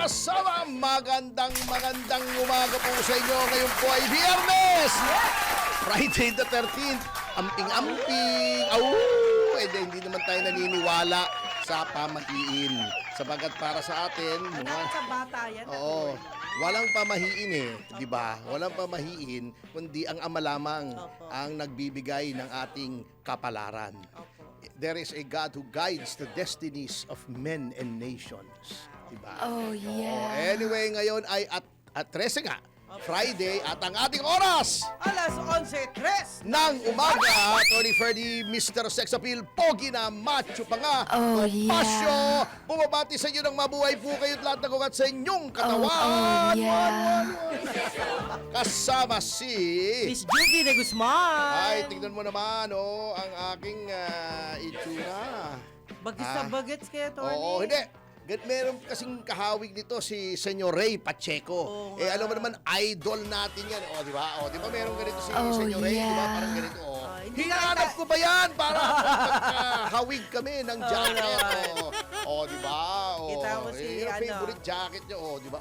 kasama. Magandang umaga po sa inyo. Ngayon po ay Biyernes! Friday the 13th. Amping-amping. Hindi naman tayo naniniwala sa pamahiin. Sabagat para sa atin, Sa bata yan. oo, walang pamahiin di ba? Walang pamahiin, kundi ang ama lamang Opo. ang nagbibigay ng ating kapalaran. Opo. There is a God who guides the destinies of men and nations. Diba? Oh, yeah. Anyway, ngayon ay at 13 nga, Friday, at ang ating oras Alas 11:03. ng umaga, Tony Ferdy, Mr. Sex Appeal, pogi na, macho pa nga, Oh, yeah. pasyo, bumabati sa inyo ng mabuhay po kayo at lahat ng ugat sa inyong katawan. Oh, yeah. Kasama si... Miss Judy de Guzman. Ay, tignan mo naman, ang aking itsura. Bagis na bagets kaya, Tony. Oo, hindi. Meron kasing kahawig nito si Senyor Ray Pacheco. Oo Alam mo nga. naman, idol natin yan. Di ba? Di ba meron ganito si Oh, Senyor Ray? Di ba? yeah. Parang ganito. hindi Hinahanap na- ko ba yan? Para magkahawig kami ng jacket. naman. Di ba? Kita mo si, Yung ano. favorite jacket niya. Di ba?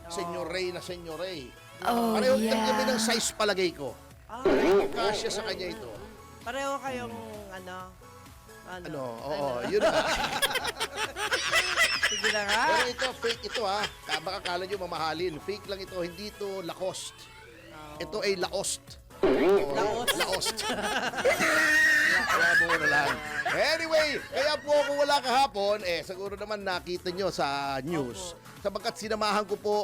Senyor Ray na Senyor Ray. Oh, Pareho lang kami ng yeah. size palagay ko. Kasya sa kanya ito. Pareho kayong, ano. Yun na. Sige na nga. Pero ito, fake ito ha. Baka kala nyo mamahalin. Fake lang ito, hindi ito Lacoste. Ito ay Laost. Laost. Kaya mo na lang. Anyway, kaya po ako wala kahapon, siguro naman nakita nyo sa news. Sapagkat sinamahan ko po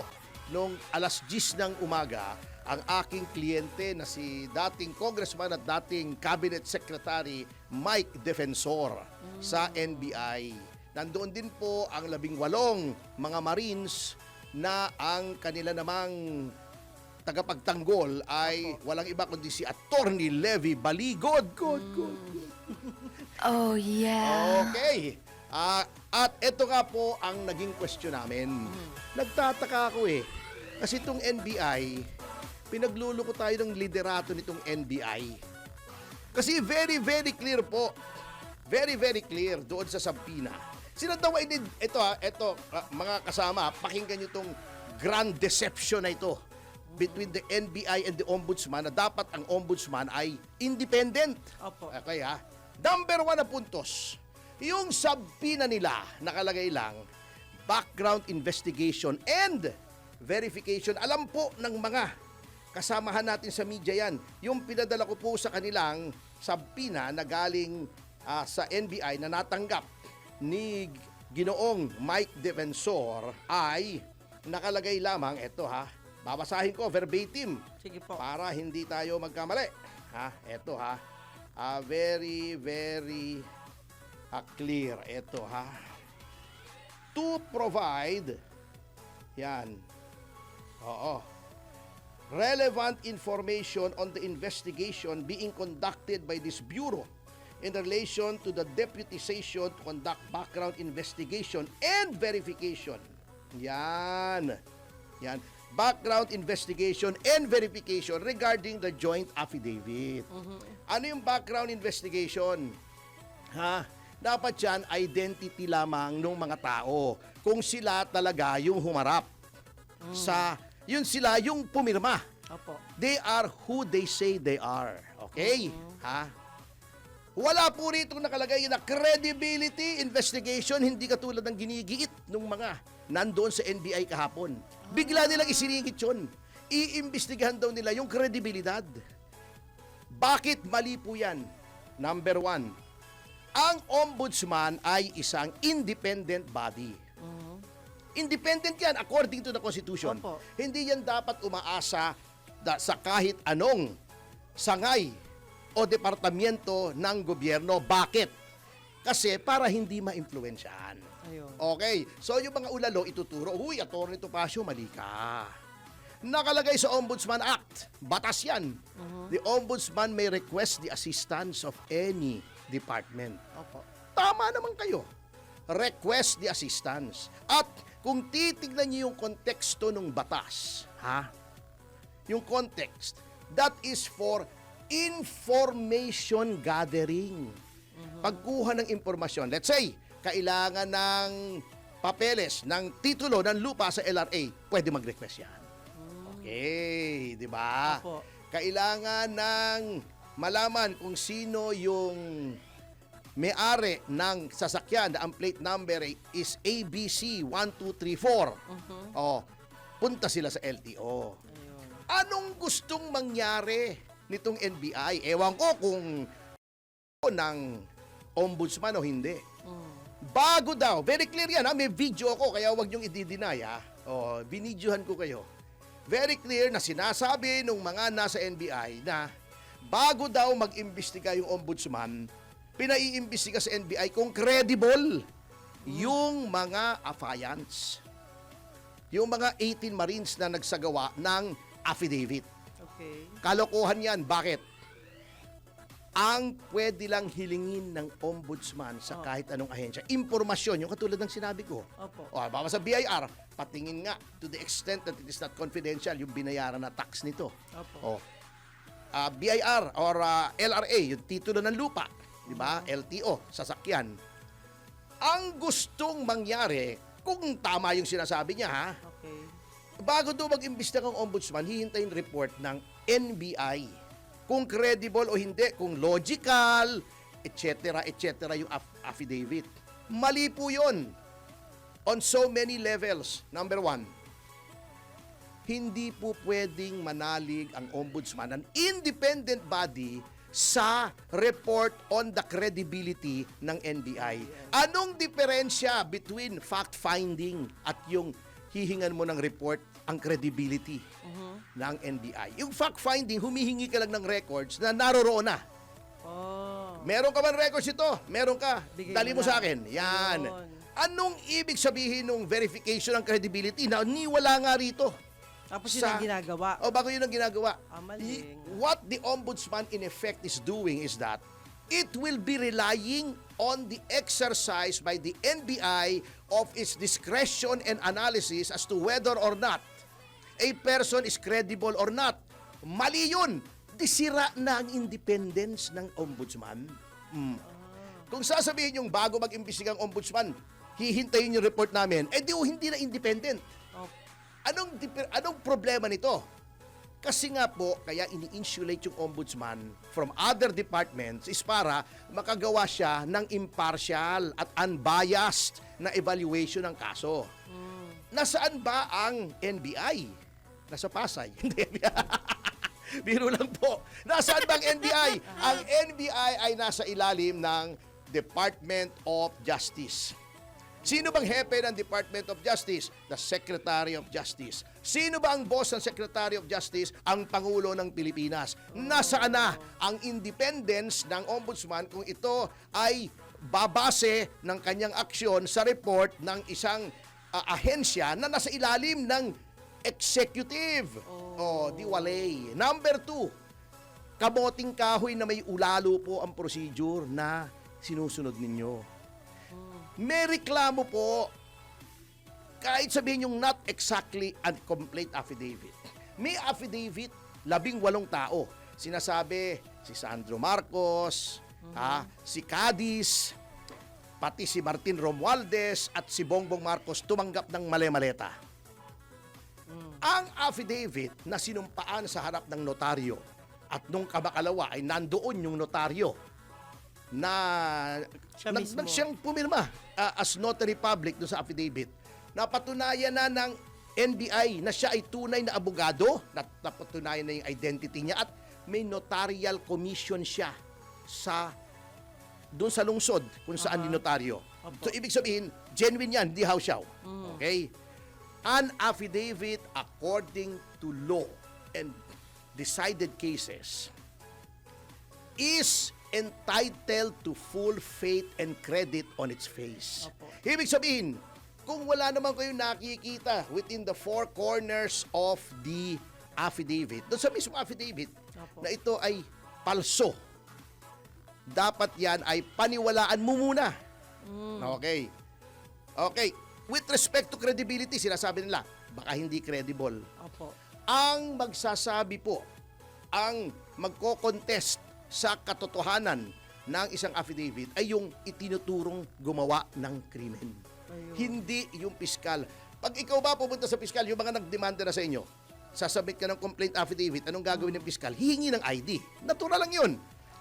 nung alas 10 ng umaga ang aking kliyente na si dating congressman at dating cabinet secretary Mike Defensor sa NBI. Nandoon din po ang 18 mga Marines na ang kanila namang tagapagtanggol ay walang iba kundi si Attorney Levy Baligod. Oh, yeah. Okay. At ito nga po ang naging question namin. Nagtataka ako kasi itong NBI, pinagluluko tayo ng liderato nitong NBI. Kasi very, very clear po. Very, very clear doon sa Sabina. Sila daw ay mga kasama, pakinggan nyo itong grand deception na ito between the NBI and the Ombudsman na dapat ang Ombudsman ay independent. Opo. Okay ha? Number 1 na puntos. Yung sabina nila, nakalagay lang, background investigation and verification. Alam po ng mga kasamahan natin sa media yan. Yung pinadala ko po sa kanilang sabina na galing sa NBI na natanggap ni Ginoong Mike Defensor ay nakalagay lamang, ito ha, babasahin ko verbatim Sige po. para hindi tayo magkamali. Ito ha, very, very clear. Ito ha, to provide, yan, relevant information on the investigation being conducted by this Bureau in relation to the deputization to conduct background investigation and verification. Yan. Background investigation and verification regarding the joint affidavit. Ano yung background investigation? Dapat yan, identity lamang ng mga tao. Kung sila talaga yung humarap yun sila yung pumirma. Opo. They are who they say they are. Okay? Wala po rito nakalagay na credibility investigation, hindi katulad ng ginigiit ng mga nandoon sa NBI kahapon. Bigla nilang isiningit yun. Iimbestigahan daw nila yung kredibilidad. Bakit mali po yan? Number 1, ang Ombudsman ay isang independent body. Independent yan according to the Constitution. Opo. Hindi yan dapat umaasa sa kahit anong sangay o departamento ng gobyerno. Bakit? Kasi para hindi ma-influensyahan. Ayun. Okay, so yung mga ulalo ituturo, huy, Atty. Topacio, mali ka. Nakalagay sa Ombudsman Act, batas yan. The Ombudsman may request the assistance of any department. Opo. Tama naman kayo. Request the assistance. At kung titignan niyo yung konteksto ng batas, yung context, that is for information gathering. Pagkuha ng impormasyon. Let's say, kailangan ng papeles ng titulo ng lupa sa LRA, pwede mag-request yan. Okay, di ba? Opo. Kailangan ng malaman kung sino yung may-ari ng sasakyan na ang plate number is ABC 1234. Oh, punta sila sa LTO. Ayun. Anong gustong mangyari nitong NBI? Ewan ko kung ng ombudsman o hindi. Bago daw, very clear yan ha, may video ako kaya huwag niyong i-deny ha. Oh, binidyohan ko kayo. Very clear na sinasabi ng mga nasa NBI na bago daw mag-imbestiga yung ombudsman, pinaiimbestiga sa NBI kung credible yung mga affiants. Yung mga 18 Marines na nagsagawa ng affidavit. Okay. Kalokohan yan. Bakit? Ang pwede lang hilingin ng ombudsman sa kahit anong ahensya. Impormasyon, yung katulad ng sinabi ko. Opo. O, baka sa BIR, patingin nga to the extent that it is not confidential yung binayaran na tax nito. Opo. O, BIR or LRA, yung titulo ng lupa, di ba? LTO, sasakyan. Ang gustong mangyari, kung tama yung sinasabi niya ha, Okay. bago daw mag-imbestiga ng ombudsman, hihintayin report ng NBI. Kung credible o hindi, kung logical, etc., etc. yung affidavit. Mali po yun. On so many levels. Number one, hindi po pwedeng manalig ang ombudsman, an independent body, sa report on the credibility ng NBI. Anong diferensya between fact-finding at yung hihingan mo ng report ang credibility ng NBI? Yung fact-finding, humihingi ka lang ng records na naroroon na. Oh. Meron ka man records ito? Meron ka. Bigay Dali mo mo na. sa akin. Yan. Yun. Anong ibig sabihin ng verification ng credibility na niwala nga rito? Tapos yun ang ginagawa. O bago yun ang ginagawa. Maling. What the ombudsman in effect is doing is that it will be relying on the exercise by the NBI of its discretion and analysis as to whether or not a person is credible or not. Mali yun. Disira na ang independence ng ombudsman. Kung sasabihin yung bago mag-imbestigang ombudsman, hihintayin yung report namin, hindi na independent. Oh. Anong problema nito? Kasi nga po, kaya ini-insulate yung ombudsman from other departments is para makagawa siya ng impartial at unbiased na evaluation ng kaso. Nasaan ba ang NBI? Nasa Pasay. Hindi. Biro lang po. Nasaan ba ang NBI? Ang NBI ay nasa ilalim ng Department of Justice. Sino bang hepe ng Department of Justice? The Secretary of Justice. Sino ba ang boss ng Secretary of Justice? Ang Pangulo ng Pilipinas. Nasaan na ang independence ng ombudsman kung ito ay babase ng kanyang aksyon sa report ng isang ahensya na nasa ilalim ng executive? Di walay. Number 2, kaboting kahoy na may ulalo po ang procedure na sinusunod ninyo. May reklamo po, kahit sabihin yung not exactly and complete affidavit. May affidavit, 18 tao. Sinasabi si Sandro Marcos, si Cadiz, pati si Martin Romualdez at si Bongbong Marcos tumanggap ng mali-maleta. Ang affidavit na sinumpaan sa harap ng notaryo at nung kamakalawa ay nandoon yung notaryo na Siya mismo. siyang pumirma as notary public doon sa affidavit. Napatunayan na ng NBI na siya ay tunay na abogado, napatunayan na yung identity niya at may notarial commission siya doon sa lungsod kung saan yung notaryo. Opo. So ibig sabihin, genuine yan, hindi hausyaw. Okay? An affidavit according to law and decided cases is entitled to full faith and credit on its face. Opo. Ibig sabihin, kung wala naman kayo nakikita within the four corners of the affidavit, doon sa mismong affidavit, Opo. na ito ay palso, dapat yan ay paniwalaan mo muna. Okay. Okay. With respect to credibility, sinasabi nila, baka hindi credible. Opo. Ang magsasabi po, ang magko-contest sa katotohanan ng isang affidavit ay yung itinuturong gumawa ng krimen. Ayun. Hindi yung piskal. Pag ikaw ba pupunta sa piskal, yung mga nagdemanda na sa inyo, sasabit ka ng complaint affidavit, anong gagawin ng piskal? Hihingi ng ID. Natural lang yun.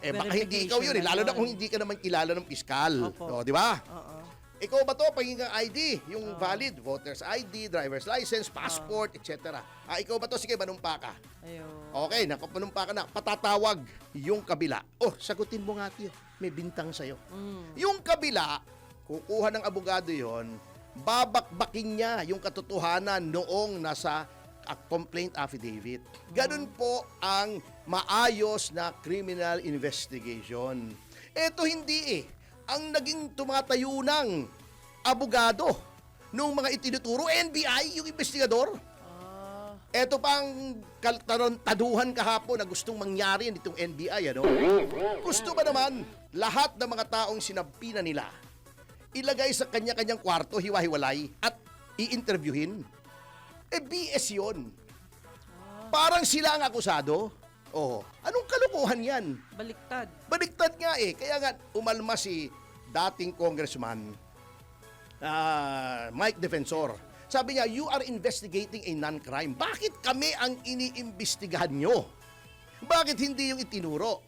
Baka hindi ikaw yun. Lalo na kung hindi ka naman kilala ng piskal. Opo. O, di ba? Oo. Ikaw ba to, pahinging ID, yung valid, voter's ID, driver's license, passport, etc. Ikaw ba to, sige, manumpa ka. Ayun. Okay, manumpa ka na, patatawag yung kabila. Oh, sagutin mo nga tiyo, may bintang sa'yo. Yung kabila, kukuha ng abogado yon, babakbakin niya yung katotohanan noong nasa complaint affidavit. Ganun po ang maayos na criminal investigation. Ito hindi ang naging tumatayo ng abogado nung mga itinuturo, NBI, yung investigador. Ito pang taduhan kahapon na gustong mangyari nitong NBI, ano? Gusto ba naman lahat ng mga taong sinampina nila ilagay sa kanya-kanyang kwarto, hiwa-hiwalay, at i-interviewin? BS yun. Parang sila ang akusado. Oh, anong kalokohan yan? Baliktad. Baliktad nga Kaya nga umalma si dating congressman Mike Defensor. Sabi niya, you are investigating a non-crime. Bakit kami ang iniimbestigahan nyo? Bakit hindi yung itinuro?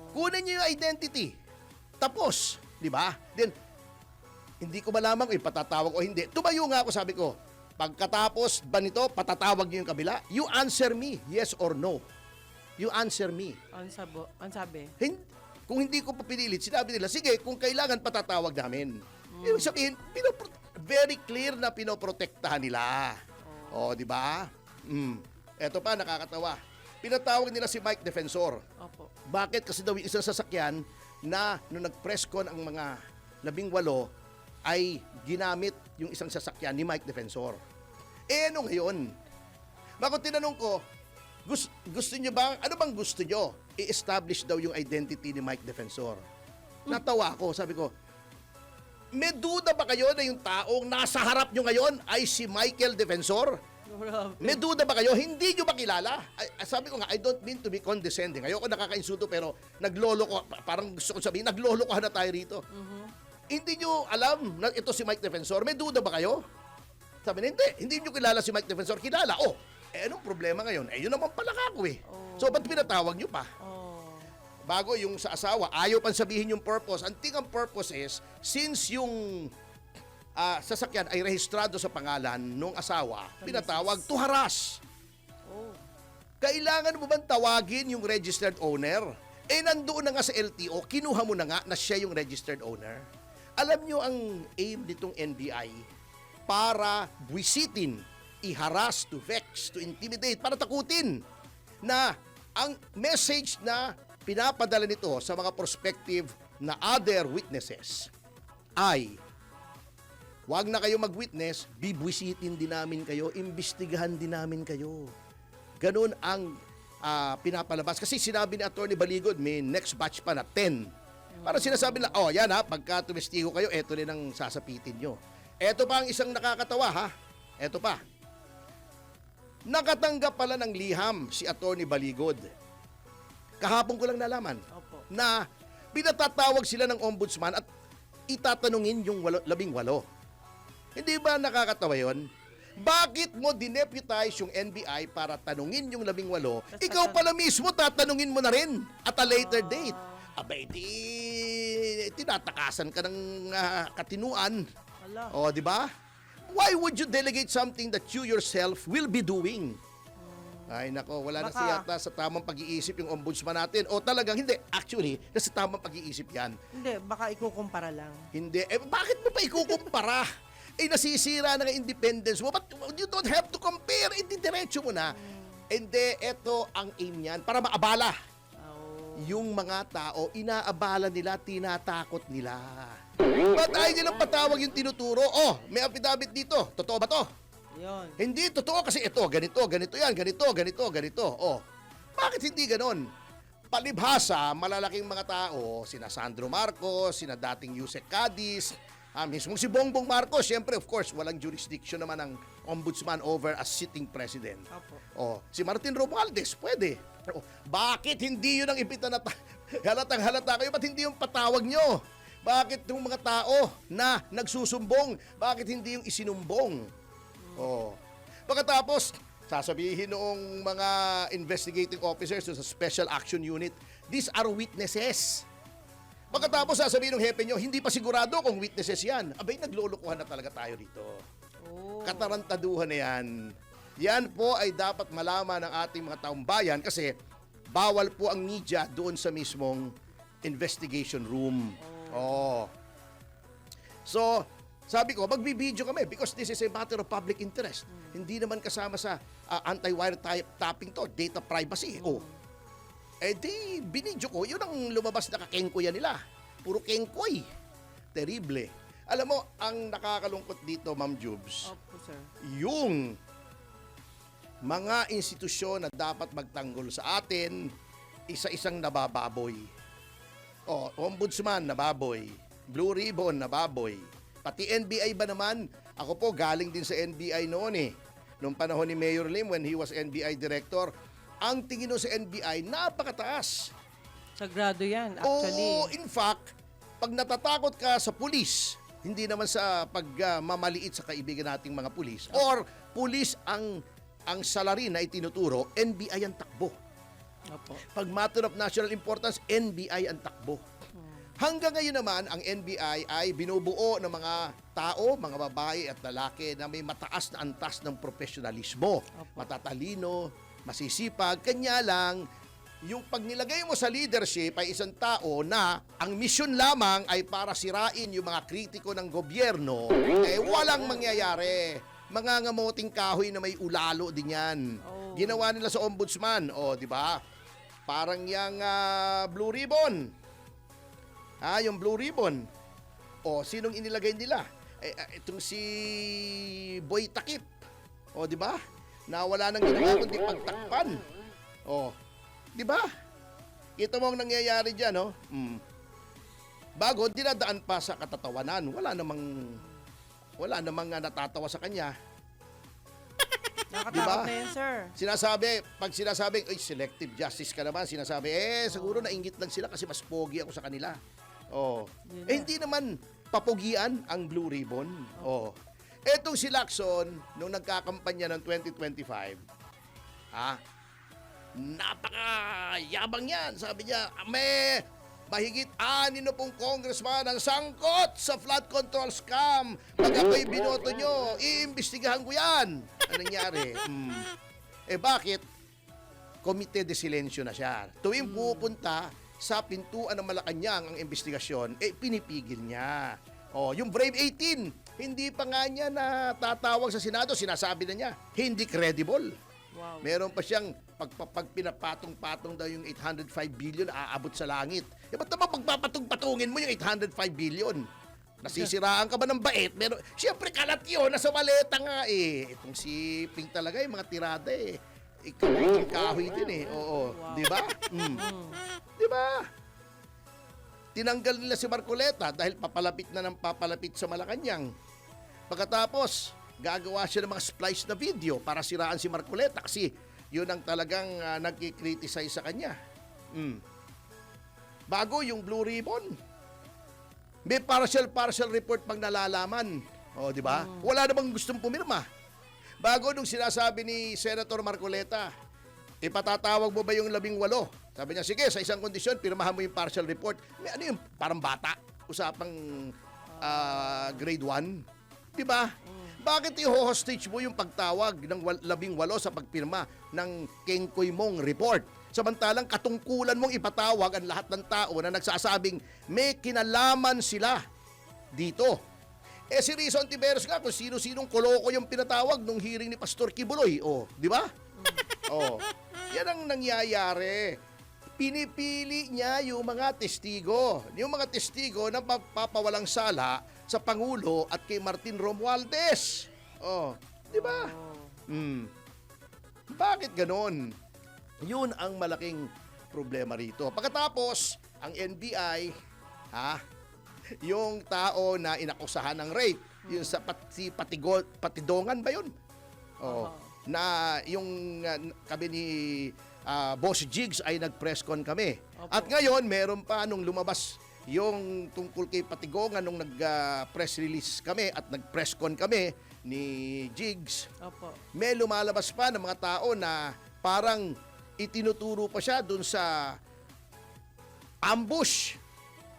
Kunin nyo yung identity. Tapos, di ba? Then, hindi ko malaman kung patatawag o hindi. Tumayo nga ako, sabi ko, pagkatapos ba nito, patatawag nyo yung kabila? You answer me, yes or no. You answer me. Ang sabi. Kung hindi ko papinilit, sinabi nila, sige, kung kailangan patatawag namin. Ibig sabihin, very clear na pinoprotektahan nila. Di ba? Eto pa, nakakatawa. Pinatawag nila si Mike Defensor. Opo. Bakit? Kasi daw yung isang sasakyan na nung nag-press con ang mga 18 ay ginamit yung isang sasakyan ni Mike Defensor. Ano ngayon? Bakit tinanong ko, gusto nyo ba, ano bang gusto nyo? I-establish daw yung identity ni Mike Defensor. Natawa ako, sabi ko, may duda ba kayo na yung taong nasa harap nyo ngayon ay si Michael Defensor? May duda ba kayo? Hindi nyo ba kilala? Sabi ko nga, I don't mean to be condescending. Ayoko nakakainsulto pero naglolo ko, parang gusto ko sabihin, naglolo ko na tayo rito. Hindi nyo alam na ito si Mike Defensor? May duda ba kayo? Sabi na, hindi nyo kilala si Mike Defensor. Kilala. Anong problema ngayon? Yun naman pala kako So, ba't pinatawag nyo pa? Bago yung sa asawa, ayaw pang sabihin yung purpose. Ang purpose is, since yung sasakyan ay rehistrado sa pangalan ng asawa, pinatawag to harass. Kailangan mo bang tawagin yung registered owner? Nandoon na nga sa LTO, kinuha mo na nga na siya yung registered owner. Alam nyo ang aim nitong NBI para buwisitin, i-harass, to vex, to intimidate, para takutin na ang message na pinapadala nito sa mga prospective na other witnesses ay wag na kayo mag-witness, bibwisitin din namin kayo, imbestigahan din namin kayo. Ganun ang pinapalabas. Kasi sinabi ni Atty. Baligod, may next batch pa na 10. Para sinasabi nila, yan pagka tumestigo kayo, eto rin ang sasapitin nyo. Eto pa ang isang nakakatawa Eto pa. Nakatanggap pala ng liham si Atty. Baligod. Kahapon ko lang nalaman na pinatatawag sila ng ombudsman at itatanungin yung 18. Hindi ba nakakatawa yun? Bakit mo dineputize yung NBI para tanungin yung 18? Ikaw pala mismo tatanungin mo na rin at a later date. Abay, tinatakasan ka ng katinuan. Di ba? Why would you delegate something that you yourself will be doing? Ay nako, wala na siyata sa tamang pag-iisip yung ombudsman natin. O talagang hindi. Actually, nasa tamang pag-iisip yan. Hindi, baka ikukumpara lang. Hindi. Bakit mo pa ikukumpara? Nasisira na ng independence mo. But you don't have to compare. Diretso mo na. Hindi, ito ang aim niyan. Para maabala. Yung mga tao, inaabala nila, tinatakot nila. Ba't ayaw nilang patawag yung tinuturo? May affidavit dito. Totoo ba to? Yun. Hindi, totoo kasi ito, ganito yan, ganito. Bakit hindi ganon? Palibhasa, malalaking mga tao, sina Sandro Marcos, sina dating Yusek Cadiz, mismo si Bongbong Marcos, syempre, of course, walang jurisdiction naman ng ombudsman over a sitting president. Si Martin Romualdez, pwede. Bakit hindi yun ang impita na halatang-halata kayo? Ba't hindi yung patawag nyo? Bakit yung mga tao na nagsusumbong, bakit hindi yung isinumbong? Oh. Pagkatapos, sasabihin noong mga investigating officers sa Special Action Unit, these are witnesses. Pagkatapos sasabihin ng hepe nyo, hindi pa sigurado kung witnesses yan. Abay, naglulukuhan na talaga tayo dito. Oh. Katarantaduhan na yan. Yan po ay dapat malaman ng ating mga taong bayan kasi bawal po ang media doon sa mismong investigation room. Oh. So, sabi ko, magbibideo kami because this is a matter of public interest. Hindi naman kasama sa anti-wire tapping to, data privacy. Oh. Eh di, binidyo ko, yun ang lumabas na kakengkoy nila. Puro kengkoy. Terrible. Alam mo, ang nakakalungkot dito, Ma'am Jubes, Opo, sir. yung mga institusyon na dapat magtanggol sa atin, isa-isang nabababoy. O, Ombudsman, nababoy. Blue Ribbon, nababoy. Pati NBI ba naman? Ako po, galing din sa NBI noon eh. Noong panahon ni Mayor Lim, when he was NBI Director, ang tingin nun sa NBI, napakataas. Sagrado yan, actually. Oo, in fact, pag natatakot ka sa pulis, hindi naman sa pagmamaliit sa kaibigan nating mga pulis, or pulis ang salary na itinuturo, NBI ang takbo. Opo. Pag matter of national importance, NBI ang takbo. Hanggang ngayon naman, ang NBI ay binubuo ng mga tao, mga babae at lalaki na may mataas na antas ng profesionalismo. Opo. Matatalino, masisipag. Kanya lang, yung pag nilagay mo sa leadership ay isang tao na ang misyon lamang ay para sirain yung mga kritiko ng gobyerno, eh walang mangyayari. Mangangamoting kahoy na may ulalo din yan. Oh. Ginawa nila sa ombudsman. O, di ba? Parang yung Blue Ribbon. Yung Blue Ribbon. O, sinong inilagay nila? Itong si Boy Takip. O, di ba? Na wala nang ginawa kundi pagtakpan. O, di ba? Ito mo ang nangyayari dyan, no? Bago, dinadaan pa sa katatawanan. Wala namang natatawa sa kanya. Nakatakot Diba? na yan, sir. Pag sinasabing, selective justice ka naman, sinasabi, siguro nainggit lang sila kasi mas pogi ako sa kanila. Oh. Yun na. Hindi naman papugian ang Blue Ribbon. Oh. Etong si Lacson, nung nagkakampanya ng 2025, napakayabang yan. Sabi niya, may mahigit 6 congressman ang sangkot sa flood control scam. Pag ako'y binoto nyo, iimbestigahan ko yan. Ano nangyari? Bakit? Komite de silensyo na siya. Tuwing pupunta sa pintuan ng Malacanang ang investigasyon, pinipigil niya. Yung Brave 18, hindi pa nga niya natatawag sa Senado, sinasabi na niya, hindi credible. Wow. Meron pa siyang pag pinapatong-patong daw yung 805 billion aabot sa langit. Ba't naman pagpapatong-patungin mo yung 805 billion? Nasisiraan ka ba ng bait? Siyempre kalat yun, nasa maleta nga eh. Itong si Pink talaga, yung mga tirada eh. Ikaw kahoy din eh. Oo. Wow. Di ba? Di ba? Tinanggal nila si Marcoleta dahil papalapit na ng papalapit sa Malacanang. Pagkatapos, gagawa siya ng mga splice na video para siraan si Marcoleta kasi yun ang talagang nagkikriticize sa kanya. Bago yung Blue Ribbon, may partial report pang nalalaman. O, di ba? Wala namang gustong pumirma. Bago nung sinasabi ni Senator Marcoleta, ipatatawag mo ba yung 18? Sabi niya, sige, sa isang kondisyon, pirmahan mo yung partial report. May ano yung parang bata, usapang grade 1. Di ba? Bakit i-hostage mo yung pagtawag ng 18 sa pagpirma ng kengkoy mong report? Samantalang katungkulan mong ipatawag ang lahat ng tao na nagsasabing may kinalaman sila dito. Si Rizzo Antiveros nga kung sino-sinong koloko yung pinatawag nung hearing ni Pastor Kibuloy. Di ba? Yan ang nangyayari. Pinipili niya yung mga testigo. Yung mga testigo na papawalang sala sa Pangulo at kay Martin Romualdez. Di ba? Bakit ganon? Yun ang malaking problema rito. Pagkatapos, ang NBI, yung tao na inakusahan ng rape, yung sa Patidongan ba yun? Na yung kami ni Boss Jigs ay nag-press con kami. Opo. At ngayon, meron pa nung lumabas yung tungkol kay Patigongan nung nag-press release kami at nag-press con kami ni Jigs, Opo. may lumalabas pa ng mga tao na parang itinuturo pa siya dun sa ambush.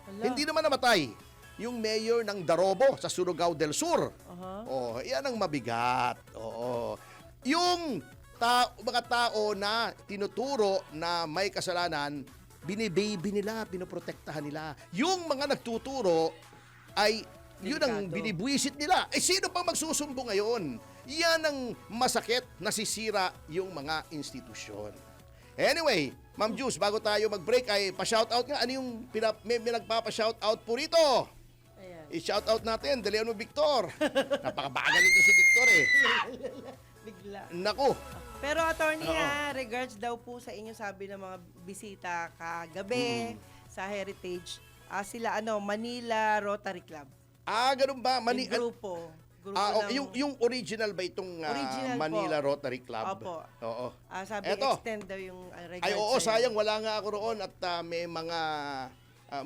Hala. Hindi naman namatay yung mayor ng Darobo sa Surigao del Sur. Aha. Oh, yan ang mabigat. Oo. Yung mga tao na tinuturo na may kasalanan, binibaby nila, pinoprotektahan nila. Yung mga nagtuturo ay yun ang Delikado. binibwisit nila. Eh sino pang magsusumbo ngayon? Yan ang masakit, nasisira yung mga institusyon. Anyway, Ma'am Juice, bago tayo mag-break ay pa-shoutout nga. Ano yung may nagpapa-shoutout po rito? Ayan. I-shoutout natin, De Leon Victor. Napakabagal ito si Victor eh. Bigla. Naku, Pero attorney regards daw po sa inyo sabi ng mga bisita kagabi sa Heritage, sila Manila Rotary Club. ganun ba? Yung grupo. Grupo ng, Yung original ba itong Original Manila po. Rotary Club? Opo. Oo. sabi Eto. extend daw yung regards Ay oo, sa'yo. sayang wala nga ako roon at may mga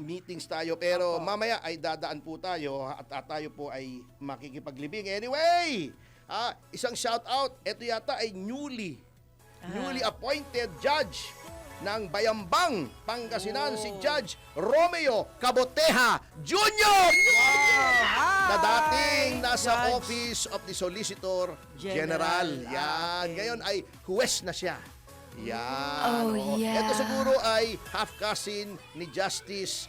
meetings tayo. Pero Opo. mamaya ay dadaan po tayo at tayo po ay makikipaglibing. Anyway, isang shout out. Ito yata ay newly appointed judge ng Bayambang, Pangasinan, si Judge Romeo Caboteja Jr. Na dating nasa Judge Office of the Solicitor General. General. Yan. Okay. Ngayon ay huwes na siya. Yan. Oh, yeah. Ito siguro ay half-cousin ni Justice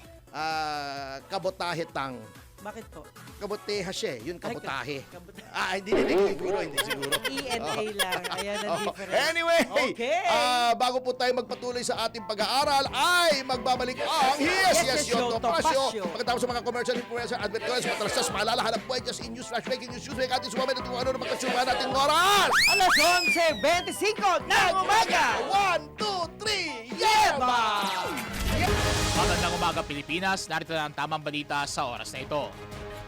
Cabotaje Tang. Bakit po? Kaboteha siya eh. Yun, kabotahe. Kabotahe. Hindi siguro. ENA lang. Ayan ang difference. Anyway, Okay. bago po tayo magpatuloy sa ating pag-aaral, ay magbabalik ang Yes, Yung Topasyo. Pagkatapos sa mga commercial influencer, advertisers, matrasas, maalala, hanap buhay, just in news, flash breaking news, break ating sumamin at kung ano na magkasumahan nating oras. Alas 11:25 ng umaga. 1, 2, 3, Yema! Magandang umaga Pilipinas, narito na ang tamang balita sa oras na ito.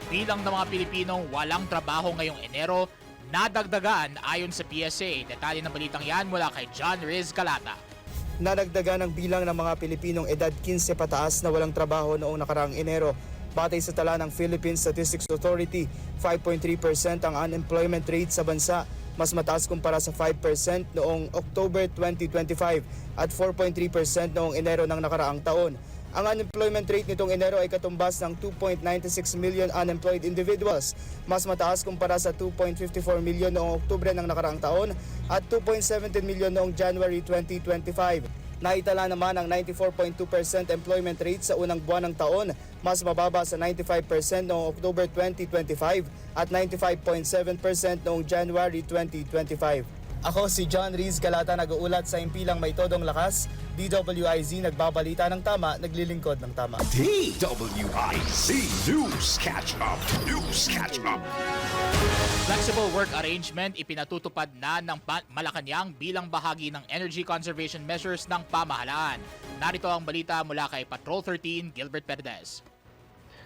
Bilang ng mga Pilipinong walang trabaho ngayong Enero, nadagdagan ayon sa PSA. Detalye ng balitang yan mula kay John Riz Calata. Nadagdagan ang bilang ng mga Pilipinong edad 15 pataas na walang trabaho noong nakaraang Enero. Batay sa tala ng Philippine Statistics Authority, 5.3% ang unemployment rate sa bansa, mas mataas kumpara sa 5% noong October 2025 at 4.3% noong Enero ng nakaraang taon. Ang unemployment rate nitong Enero ay katumbas ng 2.96 million unemployed individuals, mas mataas kumpara sa 2.54 million noong Oktubre ng nakaraang taon at 2.17 million noong January 2025. Naitala naman ang 94.2% employment rate sa unang buwan ng taon, mas mababa sa 95% noong October 2025 at 95.7% noong January 2025. Ako si John Riz Galata, nag-uulat sa impilang may todong lakas. DWIZ nagbabalita ng tama, naglilingkod ng tama. DWIZ News Catch Up. News Catch Up. Flexible work arrangement ipinatutupad na ng Malacanang bilang bahagi ng energy conservation measures ng pamahalaan. Narito ang balita mula kay Patrol 13, Gilbert Perdez.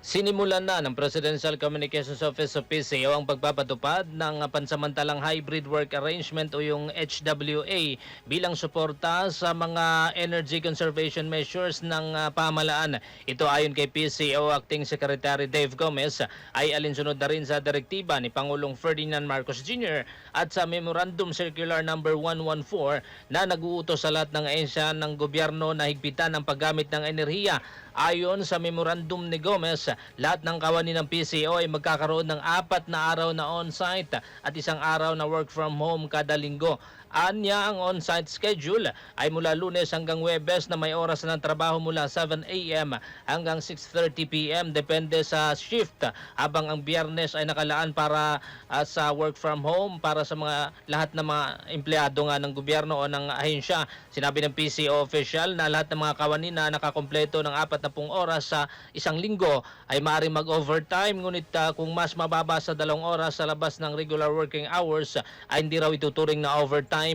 Sinimulan na ng Presidential Communications Office o PCO ang pagpapatupad ng pansamantalang hybrid work arrangement o yung HWA bilang suporta sa mga energy conservation measures ng pamahalaan. Ito ayon kay PCO Acting Secretary Dave Gomez ay alinsunod na rin sa direktiba ni Pangulong Ferdinand Marcos Jr. at sa Memorandum Circular number 114 na nag-uutos sa lahat ng ahensya ng gobyerno na higpitan ang paggamit ng enerhiya. Ayon sa memorandum ni Gomez, lahat ng kawani ng PCO ay magkakaroon ng 4 na araw na on-site at 1 araw na work from home kada linggo. Anya, ang on-site schedule ay mula Lunes hanggang Huwebes na may oras ng trabaho mula 7 a.m. hanggang 6:30 p.m. depende sa shift, habang ang Biyernes ay nakalaan para sa work from home para sa mga lahat ng mga empleyado nga ng gobyerno o ng ahensya. Sinabi ng PCO official na lahat ng mga kawani na nakakompleto ng 40 oras sa isang linggo ay maaaring mag-overtime, ngunit kung mas mababa sa 2 oras sa labas ng regular working hours ay hindi raw ituturing na overtime.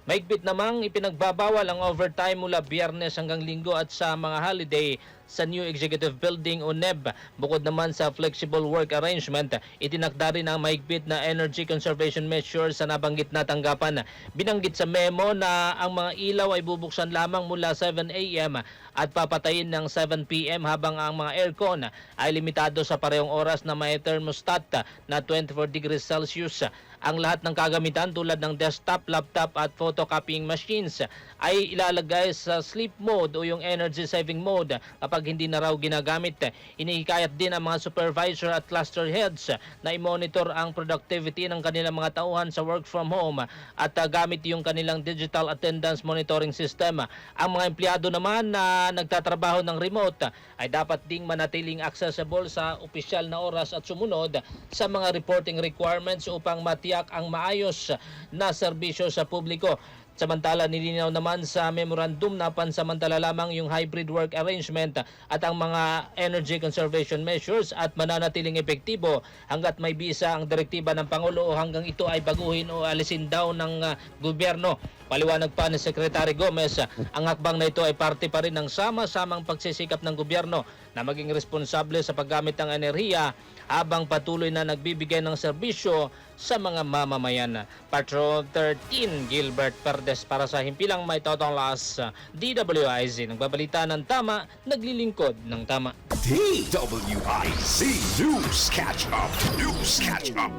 Mahigpit namang ipinagbabawal ang overtime mula Biyernes hanggang Linggo at sa mga holiday sa New Executive Building o NEB. Bukod naman sa flexible work arrangement, itinakda rin ang mahigpit na energy conservation measures sa nabanggit na tanggapan. Binanggit sa memo na ang mga ilaw ay bubuksan lamang mula 7 a.m. at papatayin ng 7 p.m. habang ang mga aircon ay limitado sa parehong oras na may thermostat na 24 degrees Celsius. Ang lahat ng kagamitan tulad ng desktop, laptop at photocopying machines ay ilalagay sa sleep mode o yung energy saving mode kapag hindi na raw ginagamit. Inihikayat din ang mga supervisor at cluster heads na i-monitor ang productivity ng kanilang mga tauhan sa work from home at gamit yung kanilang digital attendance monitoring system. Ang mga empleyado naman na nagtatrabaho ng remote ay dapat ding manatiling accessible sa opisyal na oras at sumunod sa mga reporting requirements upang matiyak ang maayos na serbisyo sa publiko. Samantala, nilinaw naman sa memorandum na pansamantala lamang yung hybrid work arrangement at ang mga energy conservation measures at mananatiling epektibo hanggat may bisa ang direktiba ng Pangulo o hanggang ito ay baguhin o alisin daw ng gobyerno. Paliwanag pa ni Secretary Gomez, ang hakbang na ito ay parte pa rin ng sama-samang pagsisikap ng gobyerno na maging responsable sa paggamit ng enerhiya habang patuloy na nagbibigay ng serbisyo sa mga mamamayan. Patrol 13, Gilbert Perdes para sa Himpilang May Totong Las, DWIZ. Nagbabalita ng tama, naglilingkod ng tama. DWIZ News Catch Up. News Catch Up.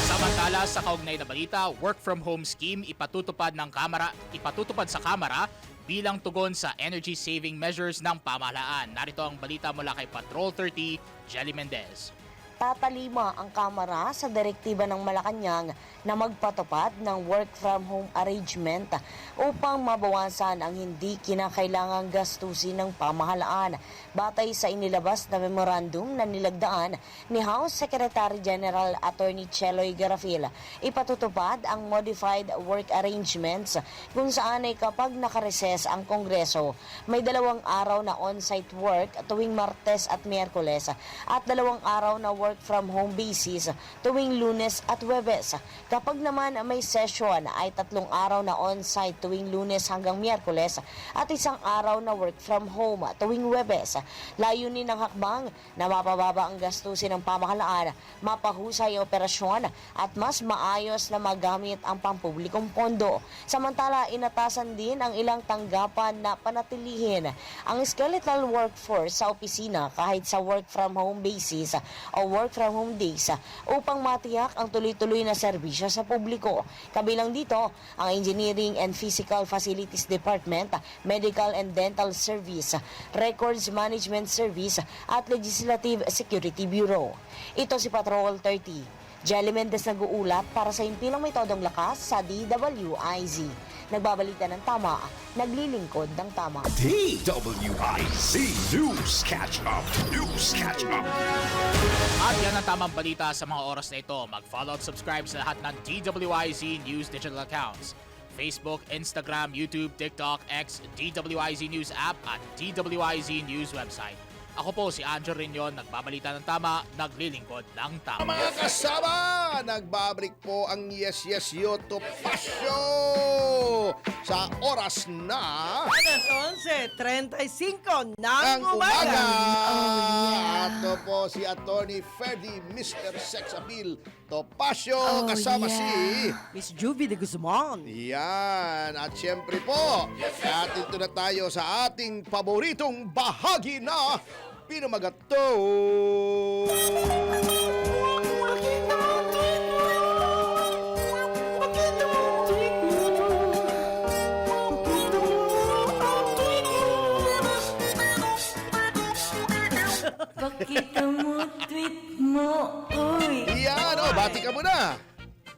Samantala sa kaugnay na balita, work from home scheme ipatutupad sa Kamara bilang tugon sa energy saving measures ng pamahalaan. Narito ang balita mula kay Patrol 30, Jelly Mendez. Tatalima ang Kamara sa direktiba ng Malacanang na magpatupad ng work from home arrangement upang mabawasan ang hindi kinakailangang gastusin ng pamahalaan. Batay sa inilabas na memorandum na nilagdaan ni House Secretary General Attorney Cheloy Garafil, ipatutupad ang modified work arrangements kung saan ay kapag nakareses ang Kongreso, may 2 araw na on-site work tuwing Martes at Miyerkules at 2 araw na work from home basis tuwing Lunes at Huwebes. Kapag naman may session ay 3 araw na on-site tuwing Lunes hanggang Miyerkules at 1 araw na work from home tuwing Huwebes. Layunin ng hakbang na mapababa ang gastusin ng pamahalaan, mapahusay ang operasyon at mas maayos na magamit ang pampublikong pondo. Samantala, inatasan din ang ilang tanggapan na panatilihin ang skeletal workforce sa opisina kahit sa work from home basis o work from home days upang matiyak ang tuloy-tuloy na serbisyo sa publiko. Kabilang dito ang Engineering and Physical Facilities Department, Medical and Dental Service, Records Management Service at Legislative Security Bureau. Ito si Patrol 30. Jelly Mendez nag-uulat para sa Himpilang May Todong Lakas sa DWIZ. Nagbabalita ng tama, naglilingkod ng tama. DWIZ News Catch Up. News Catch Up. At yan ang tamang balita sa mga oras na ito. Mag-follow at subscribe sa lahat ng DWIZ News digital accounts. Facebook, Instagram, YouTube, TikTok, X, DWIZ News app at DWIZ News website. Ako po si Angel Riñon, nagbabalita ng tama, naglilingkod ng tama. Mga kasama, nagbabalik po ang Yes Yes YouTube Pasyo sa oras na Alas 11:35 ng ang umaga. At ito po si Attorney Ferdy, Mr. Sex Appeal Topacio, kasama si Miss Juvie de Guzman. yan. At syempre po, at ito na tayo sa ating paboritong bahagi na Pinamagato. Pakita mo, tweet mo, uy. Yan, bati ka muna.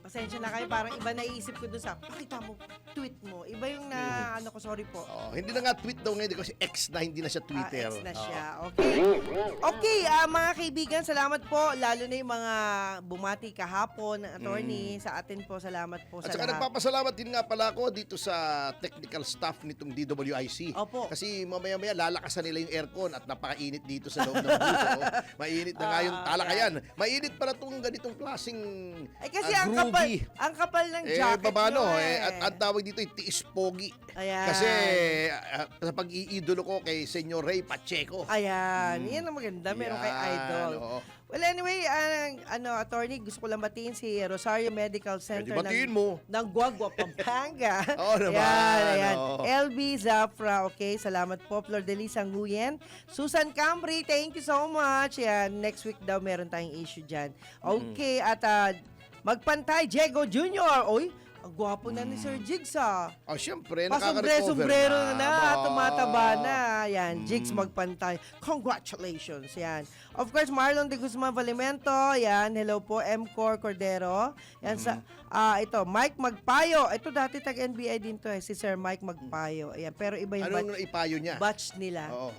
Pasensya na kayo, parang iba naiisip ko dun sa pakita mo, tweet mo. Iba yung na, ano ko, sorry po. Hindi na nga tweet daw ngayon kasi X na, hindi na siya Twitter. Ex na siya. Okay. Okay, mga kaibigan, salamat po. Lalo na yung mga bumati kahapon, attorney, sa atin po. Salamat po At sa saka lahat. nagpapasalamat din nga pala ako dito sa technical staff nitong DWIC. Opo. Kasi mamaya-maya lalakasan nila yung aircon at napakainit dito sa loob ng booth. Mainit na nga yung talakayan. Mainit pala itong ganitong klaseng Ay kasi ang kapal, groovy. Ang kapal ng jacket babano, nyo at ang tawag dito ay tiis pogi. Ayan. Kasi sa pag-iidolo ko kay Senyor Ray Pacheco. Ayan, yan ang maganda. Meron kay Yan, Idol. oo. Well, anyway, attorney, gusto ko lang batiin si Rosario Medical Center Pwede batiin mo. ng Guagua, Pampanga. Oo naman, Ayan. oo. LB Zafra, okay. Salamat po. Flor de Lis Nguyen. Susan Cambry, thank you so much. Ayan, next week daw meron tayong issue dyan. Okay, at magpantay, Diego Jr. Oy, ang gwapo na ni Sir Jigs, Siyempre, Pasombre-sombrero na, Aba. tumataba na. Yan, Jigs magpantay. Congratulations, yan. Of course, Marlon de Guzman Valimento, yan. Hello po, M. Cordero. Yan ito, Mike Magpayo. Ito dati tag-NBI din to si Sir Mike Magpayo. Ayan, pero iba yung Anong ipayo niya? batch nila. Oo.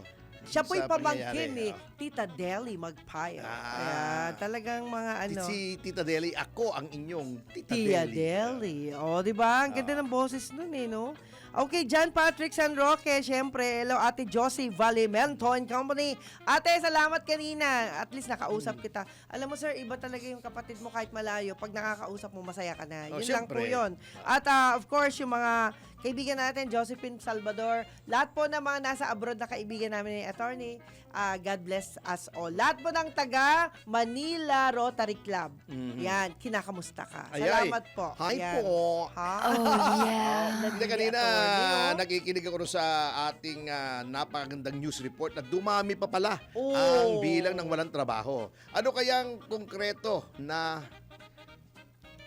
Siya po yung Sa pamangkin ni pangyayari, Tita Deli Magpayo. Ah. Ayan, talagang mga Si Tita Deli, ako ang inyong Tita Tia Deli. Deli. O, di ba? Ang ganda ng boses nun no? Okay, John Patrick San Roque, syempre. Hello, Ate Josie Valimento and Company. Ate, salamat kanina. At least nakausap kita. Alam mo, sir, iba talaga yung kapatid mo kahit malayo. Pag nakakausap mo, masaya ka na. Yun lang po syempre. yun. At of course, yung mga kaibigan natin, Josephine Salvador, lahat po ng mga nasa abroad na kaibigan namin ni Attorney, God bless us all. Lahat po ng taga Manila Rotary Club. Yan, kinakamusta ka. Ay, Salamat po. Hi Yan. po. Ha? Oh, yeah. Hindi, kanina Attorney, no? nakikinig ako sa ating napakagandang news report na dumami pa pala Oh. ang bilang ng walang trabaho. Ano kayang konkreto na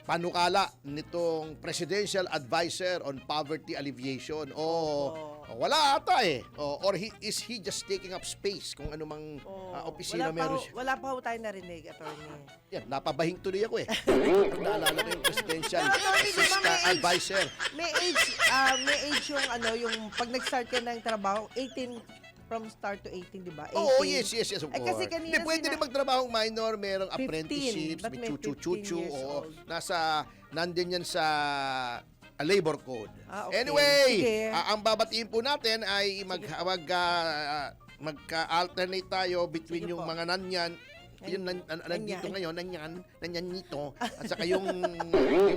panukala nitong Presidential Advisor on Poverty Alleviation? Wala ata or is he just taking up space kung anumang opisina meron siya? Wala pa ho tayo narinig, Attorney. Yan, napabahing tuloy ako Naalala ko yung Presidential Attorney, di ba may age? Advisor. May age yung yung pag nag-start ka ng trabaho, 18 from start to 18, di ba? 18. Oo, yes, of Eh, course. kasi kanina Hindi, pwede rin magtrabaho minor, merong 15, apprenticeships, but may may 15 chuchu-chuchu. years Oo, old. nandun yan sa labor code. Okay. Anyway, Sige. ang babatiin po natin ay magka-alternate tayo between Sige yung po. mga nanyan, yun nandito ngayon, nanyan nito, at saka yung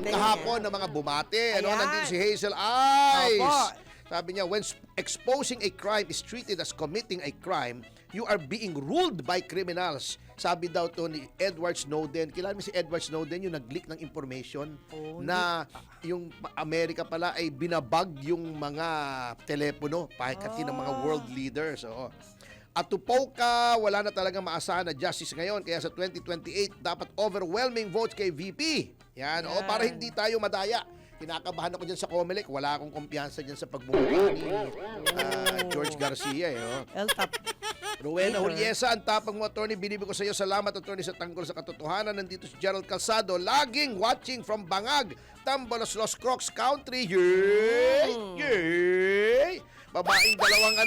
kahapon na mga bumate. Ayan. Nandito si Hazel Eyes. Opo. Sabi niya, when exposing a crime is treated as committing a crime, you are being ruled by criminals. Sabi daw to ni Edward Snowden. Kilala mo si Edward Snowden, yung nag-leak ng information na yung Amerika pala ay binabag yung mga telepono pati ng mga world leaders. At tupaw ka, wala na talagang maasahan na justice ngayon. Kaya sa 2028, dapat overwhelming votes kay VP. Yan. Para hindi tayo madaya. Kinakabahan ako dyan sa Comelec. Wala akong kumpiyansa dyan sa pagbubuka ni George Garcia. L-top. Rowena Juliesa, ang tapang mo, Attorney. Binibig ko sa iyo. Salamat, Attorney, sa tanggol sa katotohanan. Nandito si Gerald Calzado, laging watching from Bangag, Tambalos, Los Crocs Country. Yay! Yay! Babaeng dalawang